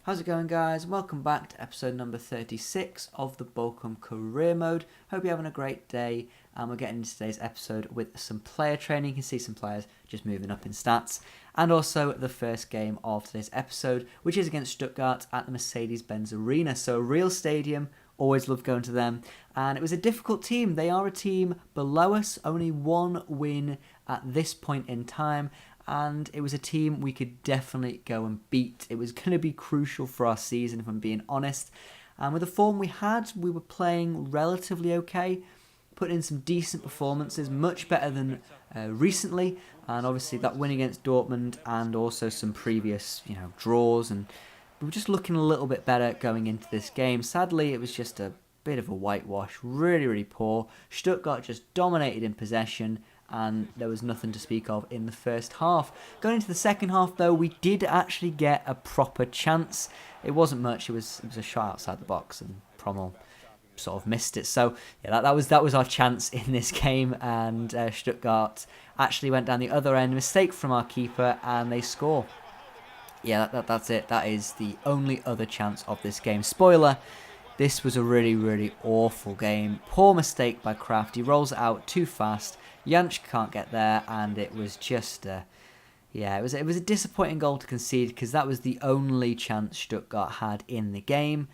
How's it going, guys? Welcome back to episode number 36 of the Bochum Career Mode. Hope you're having a great day, and we're getting into today's episode with some player training. You can see some players just moving up in stats, and also the first game of today's episode, which is against Stuttgart at the Mercedes-Benz Arena. So a real stadium, always love going to them, and it was a difficult team. They are a team below us, only one win at this point in time, and it was a team we could definitely go and beat. It was going to be crucial for our season, if I'm being honest. And with the form we had, we were playing relatively okay, putting in some decent performances, much better than recently. And obviously that win against Dortmund and also some previous, draws. And we were just looking a little bit better going into this game. Sadly, it was just a bit of a whitewash, really, really poor. Stuttgart just dominated in possession, and there was nothing to speak of in the first half. Going into the second half, though, we did actually get a proper chance. It wasn't much. It was a shot outside the box, and Prommel sort of missed it. So yeah, that was our chance in this game, and Stuttgart actually went down the other end. Mistake from our keeper, and they score. Yeah, that's it. That is the only other chance of this game. Spoiler, this was a really, really awful game. Poor mistake by Kraft. He rolls it out too fast. Jansch can't get there, and it was just it was a disappointing goal to concede, because that was the only chance Stuttgart had in the game,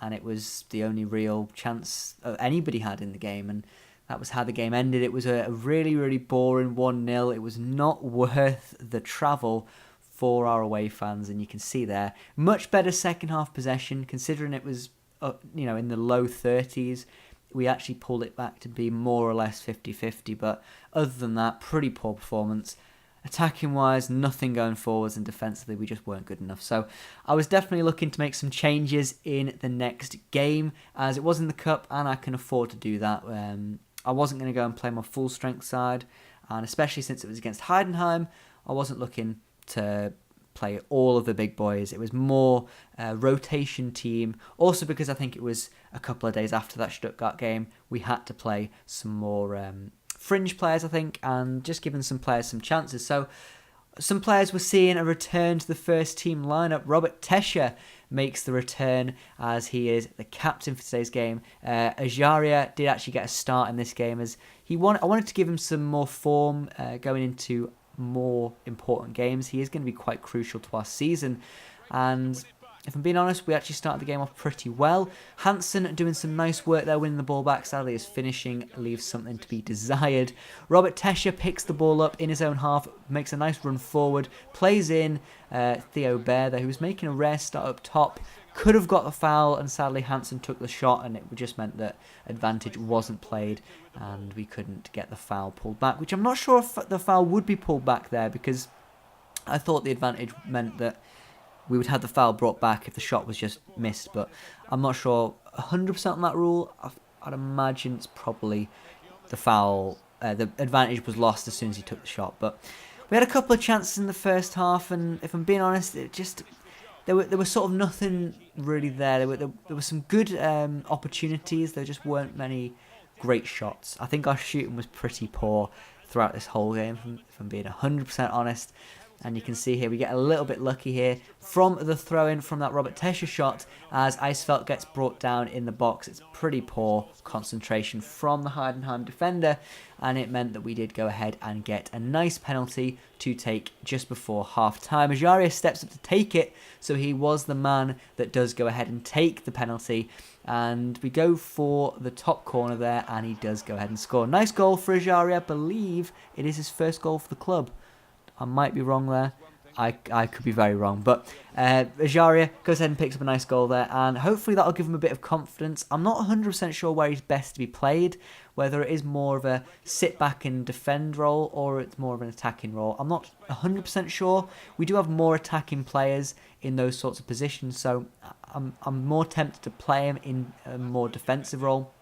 and it was the only real chance anybody had in the game, and that was how the game ended. It was a really, really boring 1-0. It was not worth the travel for our away fans, and you can see there, much better second half possession, considering it was in the low 30s. We actually pulled it back to be more or less 50-50, but other than that, pretty poor performance. Attacking wise, nothing going forwards, and defensively we just weren't good enough. So I was definitely looking to make some changes in the next game, as it was in the Cup, and I can afford to do that. I wasn't going to go and play my full strength side, and especially since it was against Heidenheim, I wasn't looking to play all of the big boys. It was more a rotation team. Also because I think it was a couple of days after that Stuttgart game, we had to play some more fringe players, I think, and just giving some players some chances. So some players were seeing a return to the first team lineup. Robert Tescher makes the return, as he is the captain for today's game. Ajaria did actually get a start in this game, as I wanted to give him some more form going into more important games. He is going to be quite crucial to our season, and if I'm being honest, we actually started the game off pretty well. Hansen doing some nice work there, winning the ball back. Sadly, his finishing leaves something to be desired. Robert Tescher picks the ball up in his own half, makes a nice run forward, plays in Theo Baer there, who was making a rare start up top. Could have got the foul, and sadly Hansen took the shot, and it just meant that advantage wasn't played, and we couldn't get the foul pulled back, which I'm not sure if the foul would be pulled back there, because I thought the advantage meant that we would have the foul brought back if the shot was just missed, but I'm not sure 100% on that rule. I'd imagine it's probably the foul, the advantage was lost as soon as he took the shot. But we had a couple of chances in the first half, and if I'm being honest, there was sort of nothing really there. There were some good opportunities. There just weren't many great shots. I think our shooting was pretty poor throughout this whole game, if I'm being 100% honest. And you can see here, we get a little bit lucky here from the throw-in from that Robert Tescher shot, as Eisfeld gets brought down in the box. It's pretty poor concentration from the Heidenheim defender, and it meant that we did go ahead and get a nice penalty to take just before half-time. Ajaria steps up to take it, so he was the man that does go ahead and take the penalty. And we go for the top corner there, and he does go ahead and score. Nice goal for Ajaria. I believe it is his first goal for the club. I might be wrong there. I could be very wrong. But Ajaria goes ahead and picks up a nice goal there, and hopefully that'll give him a bit of confidence. I'm not 100% sure where he's best to be played, whether it is more of a sit back and defend role or it's more of an attacking role. I'm not 100% sure. We do have more attacking players in those sorts of positions, so I'm more tempted to play him in a more defensive role.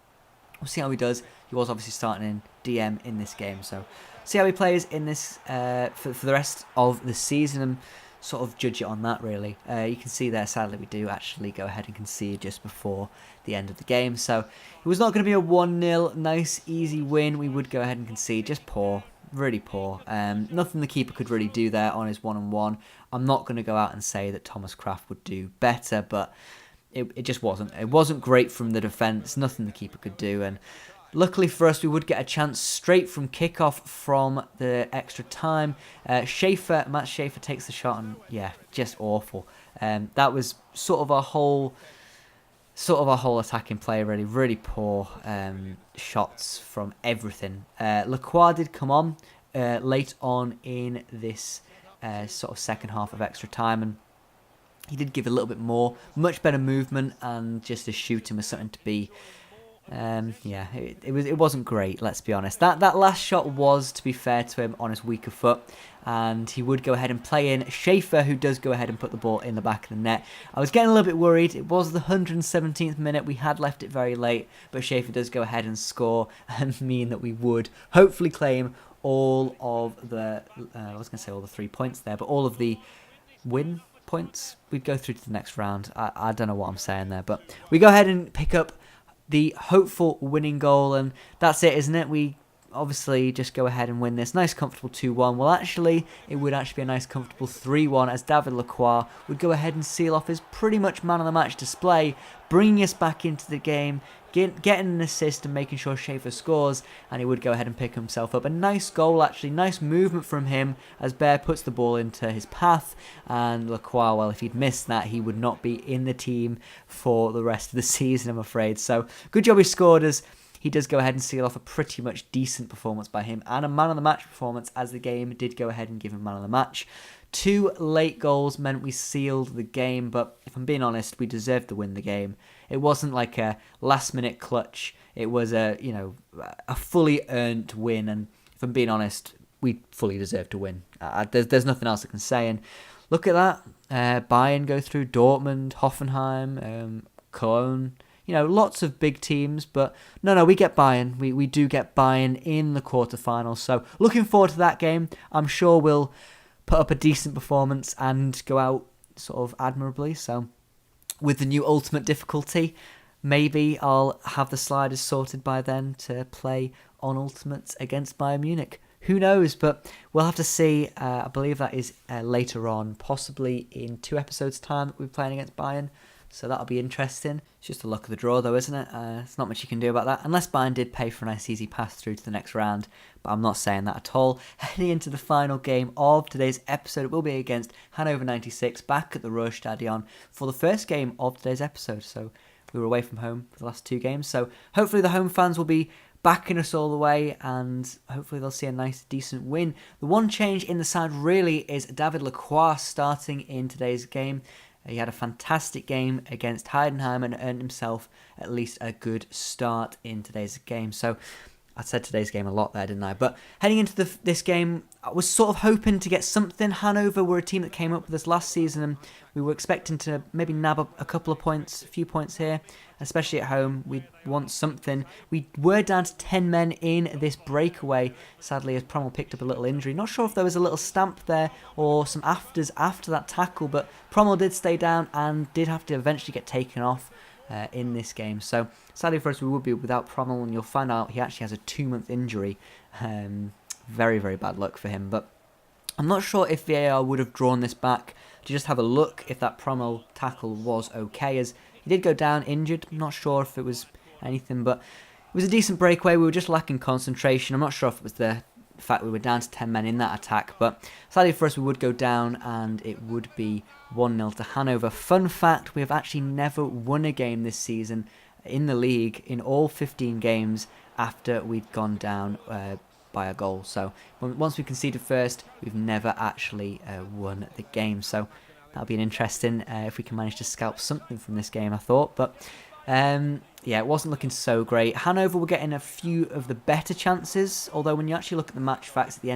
We'll see how he does. He was obviously starting in DM in this game, so see how he plays in this for the rest of the season, and sort of judge it on that, really. You can see there, sadly, we do actually go ahead and concede just before the end of the game, so it was not going to be a 1-0 nice, easy win. We would go ahead and concede. Just poor. really poor. Nothing the keeper could really do there on his one-on-one. I'm not going to go out and say that Thomas Kraft would do better, but it just wasn't. It wasn't great from the defence. Nothing the keeper could do. And luckily for us, we would get a chance straight from kickoff from the extra time. Matt Schaefer takes the shot, and yeah, just awful. That was sort of our whole attacking play, really poor shots from everything. Lacroix did come on late on in this sort of second half of extra time, and he did give a little bit more, much better movement, and just his shooting was something to be. It wasn't great, let's be honest. That last shot was, to be fair to him, on his weaker foot, and he would go ahead and play in Schaefer, who does go ahead and put the ball in the back of the net. I was getting a little bit worried. It was the 117th minute. We had left it very late, but Schaefer does go ahead and score and mean that we would hopefully claim all of the, I was going to say all the 3 points there, but all of the win points. We'd go through to the next round. I don't know what I'm saying there, but we go ahead and pick up the hopeful winning goal, and that's it, isn't it? We obviously just go ahead and win this. Nice, comfortable 2-1. Well, actually, it would actually be a nice, comfortable 3-1, as David Lacroix would go ahead and seal off his pretty much man-of-the-match display, bringing us back into the game, getting an assist and making sure Schaefer scores, and he would go ahead and pick himself up. A nice goal, actually. Nice movement from him as Bear puts the ball into his path, and Lacroix, well, if he'd missed that, he would not be in the team for the rest of the season, I'm afraid. So, good job he scored us. He does go ahead and seal off a pretty much decent performance by him, and a man-of-the-match performance, as the game did go ahead and give him man of the match. 2 late goals meant we sealed the game, but if I'm being honest, we deserved to win the game. It wasn't like a last-minute clutch. It was a fully earned win, and if I'm being honest, we fully deserved to win. There's nothing else I can say. And look at that. Bayern go through, Dortmund, Hoffenheim, Cologne. Lots of big teams, but no, we get Bayern. We do get Bayern in the quarterfinals. So looking forward to that game. I'm sure we'll put up a decent performance and go out sort of admirably. So with the new ultimate difficulty, maybe I'll have the sliders sorted by then to play on ultimates against Bayern Munich. Who knows, but we'll have to see. I believe that is later on, possibly in 2 episodes' time that we're playing against Bayern. So that'll be interesting. It's just the luck of the draw, though, isn't it? There's not much you can do about that. Unless Bayern did pay for a nice easy pass through to the next round. But I'm not saying that at all. Heading into the final game of today's episode, it will be against Hannover 96 back at the Ruhrstadion for the first game of today's episode. So we were away from home for the last 2 games. So hopefully the home fans will be backing us all the way, and hopefully they'll see a nice, decent win. The one change in the side really is David Lacroix starting in today's game. He had a fantastic game against Heidenheim and earned himself at least a good start in today's game. So I said today's game a lot there, didn't I? But heading into this game, I was sort of hoping to get something. Hanover were a team that came up with us last season, and we were expecting to maybe nab a couple of points, a few points here, especially at home. We'd want something. We were down to 10 men in this breakaway, sadly, as Prommel picked up a little injury. Not sure if there was a little stamp there or some afters after that tackle, but Prommel did stay down and did have to eventually get taken off in this game. So sadly for us, we would be without Prommel, and you'll find out he actually has a 2-month injury. Very, very bad luck for him. But I'm not sure if VAR would have drawn this back to just have a look if that Prommel tackle was okay, as he did go down injured. I'm not sure if it was anything, but it was a decent breakaway. We were just lacking concentration. I'm not sure if it was the fact we were down to 10 men in that attack, but sadly for us, we would go down, and it would be 1-0 to Hanover. Fun fact, we have actually never won a game this season in the league in all 15 games after we'd gone down by a goal. So once we conceded first, we've never actually won the game. So that'll be an interesting if we can manage to scalp something from this game, I thought. But it wasn't looking so great. Hanover were getting a few of the better chances, although when you actually look at the match facts at the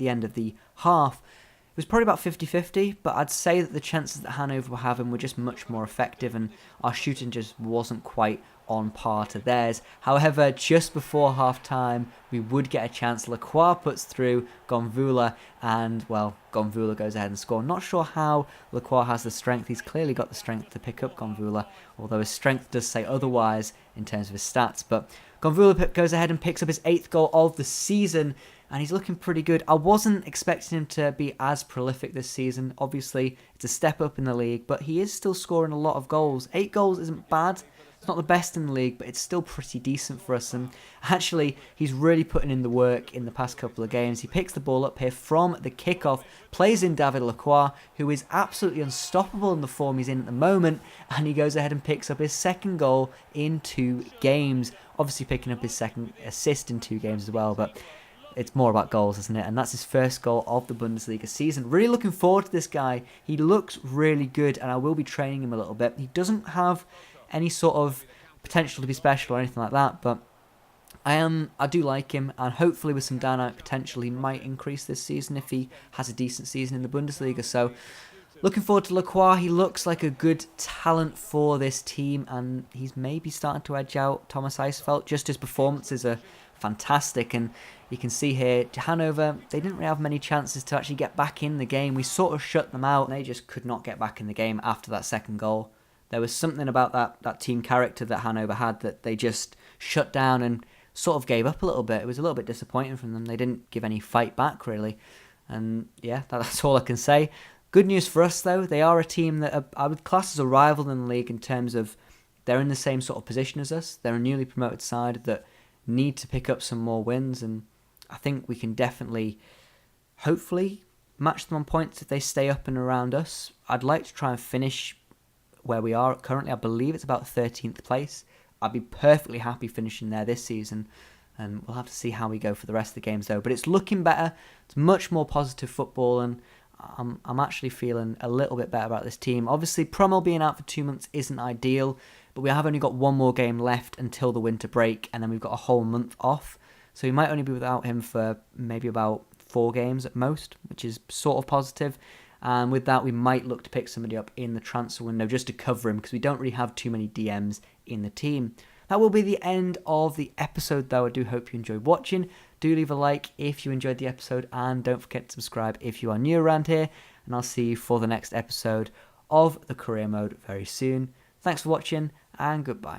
end of the half, it was probably about 50-50, but I'd say that the chances that Hanover were having were just much more effective, and our shooting just wasn't quite on par to theirs. However, just before half-time, we would get a chance. Lacroix puts through Gonvula, and, well, Gonvula goes ahead and scores. Not sure how Lacroix has the strength. He's clearly got the strength to pick up Gonvula, although his strength does say otherwise in terms of his stats. But Gonvula goes ahead and picks up his 8th goal of the season, and he's looking pretty good. I wasn't expecting him to be as prolific this season. Obviously, it's a step up in the league, but he is still scoring a lot of goals. 8 goals isn't bad. It's not the best in the league, but it's still pretty decent for us. And actually, he's really putting in the work in the past couple of games. He picks the ball up here from the kickoff, plays in David Lacroix, who is absolutely unstoppable in the form he's in at the moment, and he goes ahead and picks up his 2nd goal in 2 games. Obviously picking up his 2nd assist in 2 games as well, but it's more about goals, isn't it? And that's his 1st goal of the Bundesliga season. Really looking forward to this guy. He looks really good, and I will be training him a little bit. He doesn't have any sort of potential to be special or anything like that, but I do like him, and hopefully with some dynamic potential, he might increase this season if he has a decent season in the Bundesliga. So looking forward to Lacroix. He looks like a good talent for this team, and he's maybe starting to edge out Thomas Eisfeld. Just his performances are fantastic, and you can see here, Hanover, they didn't really have many chances to actually get back in the game. We sort of shut them out, and they just could not get back in the game after that 2nd goal. There was something about that team character that Hanover had that they just shut down and sort of gave up a little bit. It was a little bit disappointing from them. They didn't give any fight back, really. And yeah, that's all I can say. Good news for us, though. They are a team that I would class as a rival in the league in terms of they're in the same sort of position as us. They're a newly promoted side that need to pick up some more wins, and I think we can definitely, hopefully, match them on points if they stay up and around us. I'd like to try and finish where we are currently. I believe it's about 13th place. I'd be perfectly happy finishing there this season, and we'll have to see how we go for the rest of the games though. But it's looking better. It's much more positive football, and I'm actually feeling a little bit better about this team. Obviously, Prommel being out for 2 months isn't ideal, but we have only got 1 more game left until the winter break, and then we've got a whole month off. So we might only be without him for maybe about 4 games at most, which is sort of positive. And with that, we might look to pick somebody up in the transfer window just to cover him, because we don't really have too many DMs in the team. That will be the end of the episode, though. I do hope you enjoyed watching. Do leave a like if you enjoyed the episode, and don't forget to subscribe if you are new around here. And I'll see you for the next episode of the Career Mode very soon. Thanks for watching, and goodbye.